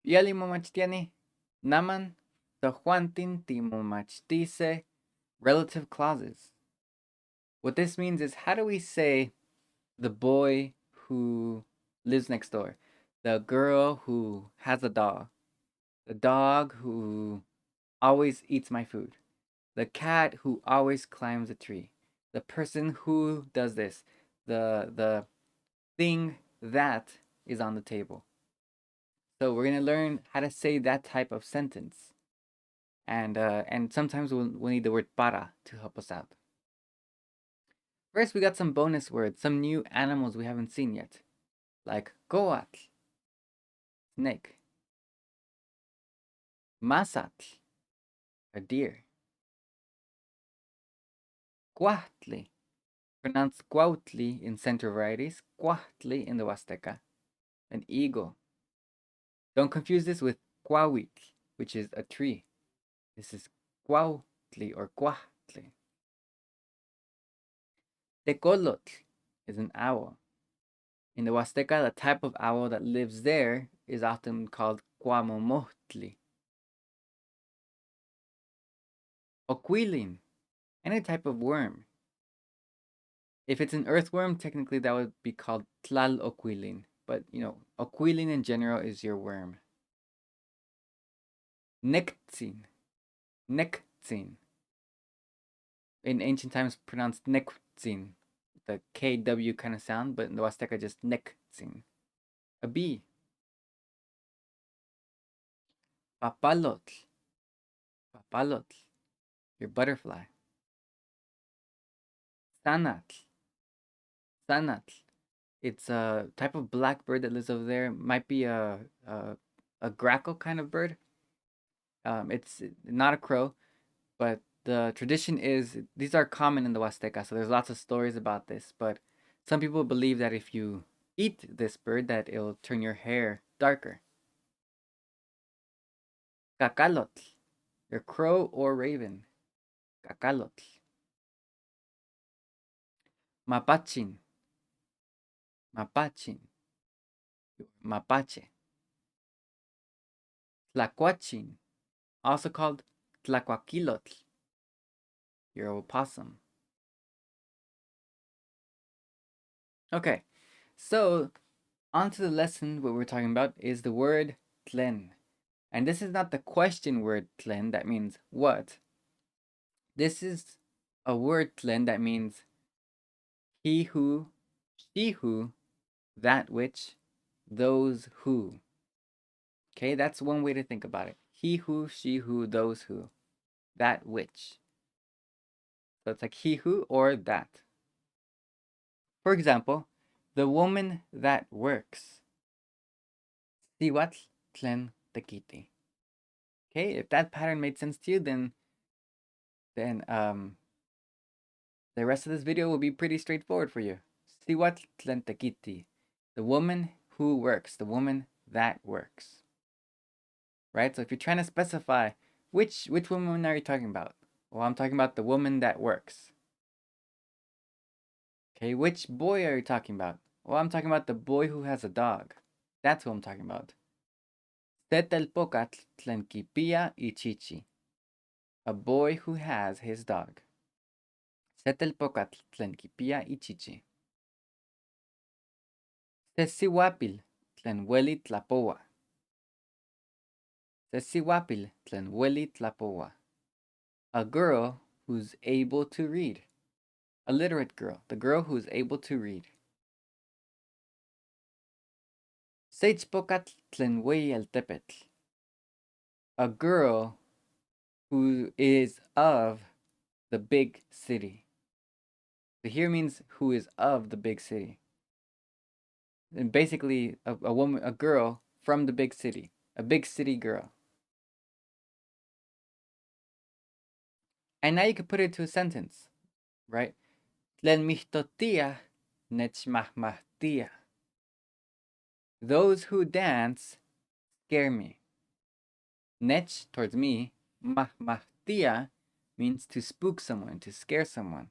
Yali momachtiani, naman, tohuantin timomachtise, relative clauses. What this means is, how do we say the boy who lives next door, the girl who has a dog, the dog who always eats my food, the cat who always climbs a tree, the person who does this, the thing that is on the table. So we're gonna learn how to say that type of sentence, and sometimes we'll need the word para to help us out. First, we got some bonus words, some new animals we haven't seen yet, like coatl, snake, masatl, a deer, cuahtli, pronounced cuautli in Central varieties, cuahtli in the Huasteca, an eagle. Don't confuse this with cuauitl, which is a tree. This is cuautli or cuahtli. Tecolotl is an owl. In the Huasteca, the type of owl that lives there is often called cuamomotli. Oquilin, any type of worm. If it's an earthworm, technically that would be called tlaloquilin. But, oquilin in general is your worm. Nektzin. Nektzin. In ancient times, pronounced nektzin. The KW kind of sound, but in the Huasteca, just nektzin. A bee. Papalotl. Papalotl. Your butterfly. Sanatl. Sanatl. It's a type of black bird that lives over there. Might be a grackle kind of bird. It's not a crow, but the tradition is these are common in the Huasteca, so there's lots of stories about this. But some people believe that if you eat this bird, that it'll turn your hair darker. Cacalotl, your crow or raven. Cacalotl. Mapachin, mapachin, mapache. Tlacuachin, also called tlacuaquilotl, your opossum. Okay, so on to the lesson. What we're talking about is the word tlen. And this is not the question word tlen that means what. This is a word tlen that means he who, she who, that which, those who. Okay, that's one way to think about it. He who, she who, those who, that which. So it's like he who or that. For example, the woman that works. Siwatl tlen tequiti. Okay, if that pattern made sense to you, then the rest of this video will be pretty straightforward for you. Siwatl tlen tequiti. The woman who works, the woman that works. Right? So if you're trying to specify which woman are you talking about? Well, I'm talking about the woman that works. Okay, which boy are you talking about? Well, I'm talking about the boy who has a dog. That's who I'm talking about. Tetelpocatl tlenquipia ichichi. A boy who has his dog. Tetelpocatl tlenquipia ichichi. Tesihuapil tlen hueli tlapoa. Tesihuapil tlen hueli tlapoa. A girl who's able to read. A literate girl. The girl who's able to read. Seichpocatl tlen huei el tepetl. A girl who is of the big city. So here means who is of the big city. And basically a woman, a girl from the big city. A big city girl. And now you can put it into a sentence, right? Tlen mihtotia nechmahmahtia. Those who dance scare me. Nech, towards me. Mahmahtia means to spook someone, to scare someone.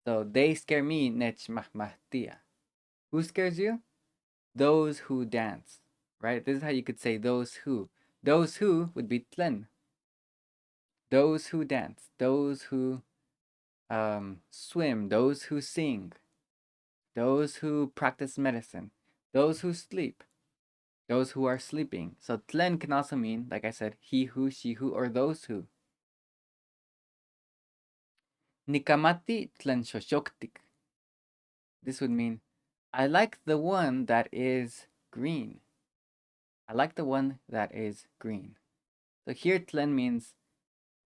So they scare me, nech mahmahtia. Who scares you? Those who dance. right? This is how you could say those who. Those who would be tlen. Those who dance, those who swim, those who sing, those who practice medicine, those who sleep, those who are sleeping. So tlen can also mean, like I said, he who, she who, or those who. Nikamati tlen shoshoktik. This would mean, I like the one that is green. I like the one that is green. So here tlen means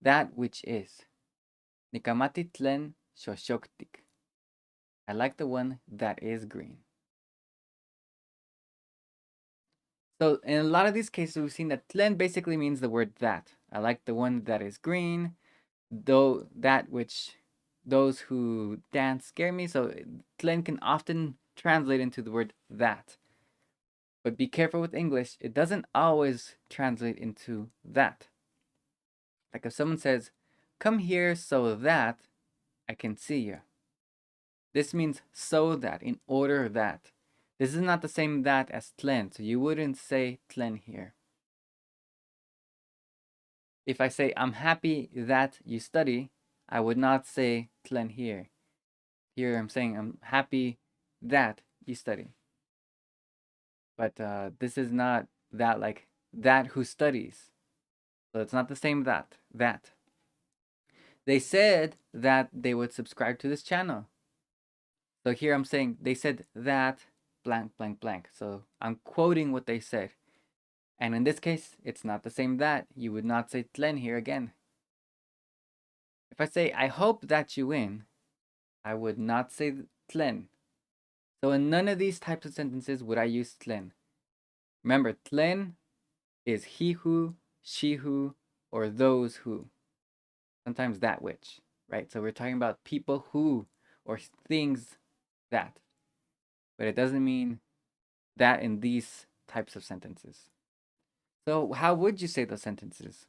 that which is. Nikamati tlen shoshoktik. I like the one that is green. So in a lot of these cases, we've seen that tlen basically means the word that. I like the one that is green, though that which those who dance scare me. So tlen can often translate into the word that. But be careful with English, it doesn't always translate into that. Like if someone says, come here so that I can see you. This means so that, in order that. This is not the same that as tlen, so you wouldn't say tlen here. If I say, I'm happy that you study, I would not say tlen here. Here I'm saying, I'm happy that you study. But this is not that like that who studies. So it's not the same that. That. They said that they would subscribe to this channel. So here I'm saying, they said that blank, blank, blank. So I'm quoting what they said. And in this case, it's not the same that. You would not say tlen here again. If I say, I hope that you win, I would not say tlen. So in none of these types of sentences would I use tlen. Remember, tlen is he who, she who, or those who. Sometimes that which, right? So we're talking about people who or things that. But it doesn't mean that in these types of sentences. So how would you say those sentences?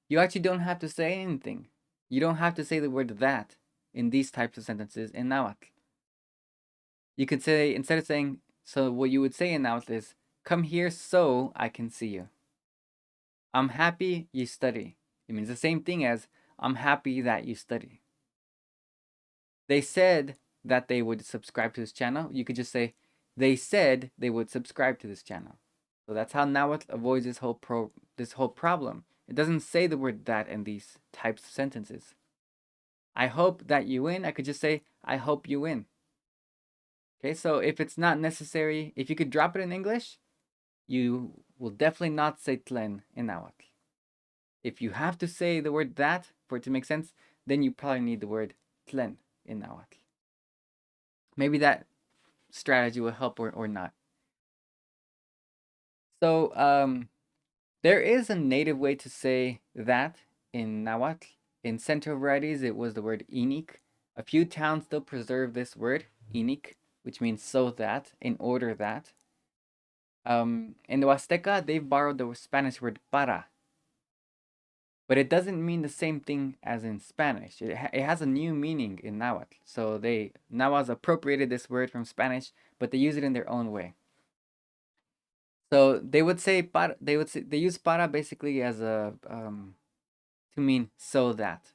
You actually don't have to say anything. You don't have to say the word that in these types of sentences in Nahuatl. You could say, instead of saying, so what you would say in Nahuatl is, come here so I can see you. I'm happy you study. It means the same thing as, I'm happy that you study. They said that they would subscribe to this channel. You could just say, they said they would subscribe to this channel. So that's how Nahuatl avoids this whole problem. It doesn't say the word that in these types of sentences. I hope that you win. I could just say, I hope you win. Okay, so if it's not necessary, if you could drop it in English, you will definitely not say tlen in Nahuatl. If you have to say the word that for it to make sense, then you probably need the word tlen in Nahuatl. Maybe that strategy will help or not. So there is a native way to say that in Nahuatl. In Central varieties, it was the word inik. A few towns still preserve this word, inik, which means so that, in order that. In the Huasteca, they've borrowed the Spanish word para, but it doesn't mean the same thing as in Spanish. It has a new meaning in Nahuatl. So Nahuatl appropriated this word from Spanish, but they use it in their own way. So they would say para. They use para basically as a to mean so that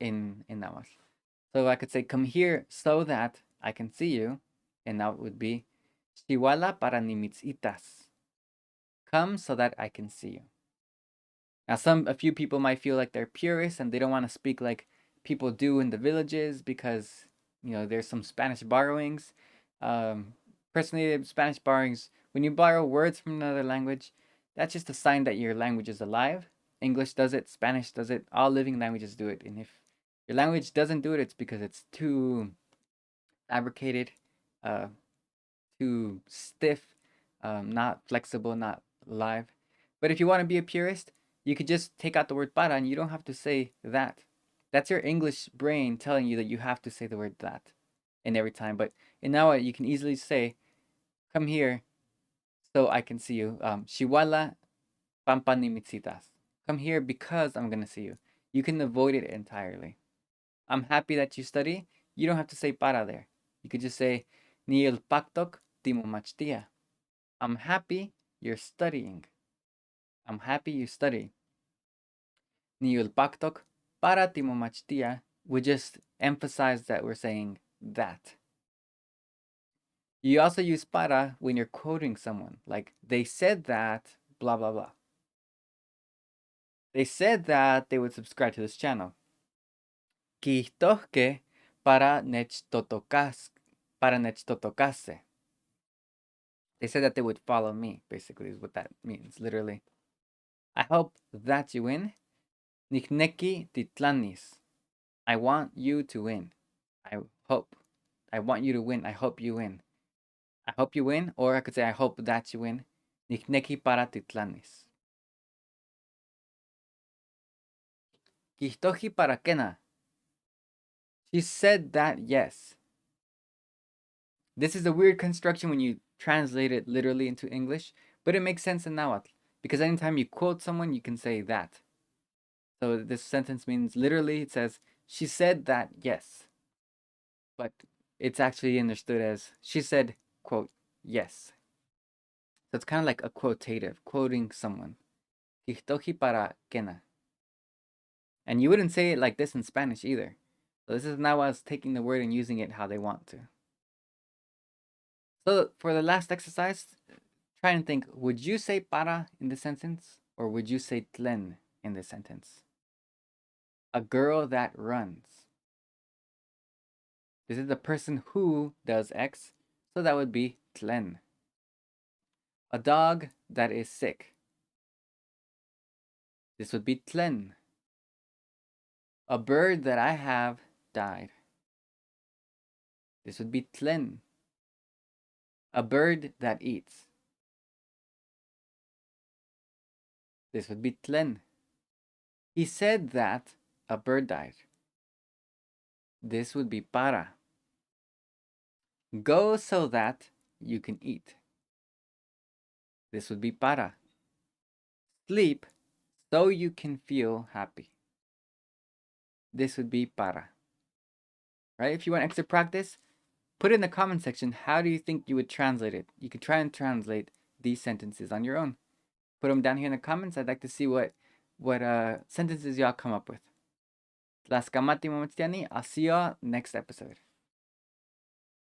in Nahuatl. So I could say come here so that I can see you, and that would be Xihuala para nimitzitas. Come so that I can see you. Now, a few people might feel like they're purists and they don't want to speak like people do in the villages because there's some Spanish borrowings. Personally, Spanish borrowings, when you borrow words from another language, that's just a sign that your language is alive. English does it, Spanish does it, all living languages do it. And if your language doesn't do it, it's because it's too fabricated, uh, too stiff, not flexible, not live. But if you want to be a purist, you could just take out the word para and you don't have to say that. That's your English brain telling you that you have to say the word that in every time. But in now you can easily say, come here so I can see you. Shiwala pampanimitsitas. Come here because I'm going to see you. You can avoid it entirely. I'm happy that you study. You don't have to say para there. You could just say, ni el pactoc timo machtia. I'm happy you're studying. I'm happy you study. Niulpaktok para timomachtia. We just emphasize that we're saying that. You also use para when you're quoting someone. Like, they said that, blah, blah, blah. They said that they would subscribe to this channel. Kihtohke para nechtotokase. They said that they would follow me, basically, is what that means, literally. I hope that you win. Nikneki titlanis. I want you to win. I hope. I want you to win. I hope you win. I hope you win, or I could say I hope that you win. Nikneki para titlanis. Kihtohi para kena. She said that yes. This is a weird construction when you translate it literally into English, but it makes sense in Nahuatl. Because anytime you quote someone, you can say that. So this sentence means literally, it says, she said that yes. But it's actually understood as, she said, quote, yes. So it's kind of like a quotative, quoting someone. Kihtohi para kena. And you wouldn't say it like this in Spanish either. So this is Nahuatl taking the word and using it how they want to. So for the last exercise, try and think, would you say para in this sentence? Or would you say tlen in this sentence? A girl that runs. This is the person who does X, so that would be tlen. A dog that is sick. This would be tlen. A bird that I have died. This would be tlen. A bird that eats. This would be tlen. He said that a bird died. This would be para. Go so that you can eat. This would be para. Sleep so you can feel happy. This would be para. Right? If you want extra practice, put in the comment section, how do you think you would translate it? You could try and translate these sentences on your own. Put them down here in the comments. I'd like to see what sentences y'all come up with. Tlaskamati Momotstiani. I'll see y'all next episode.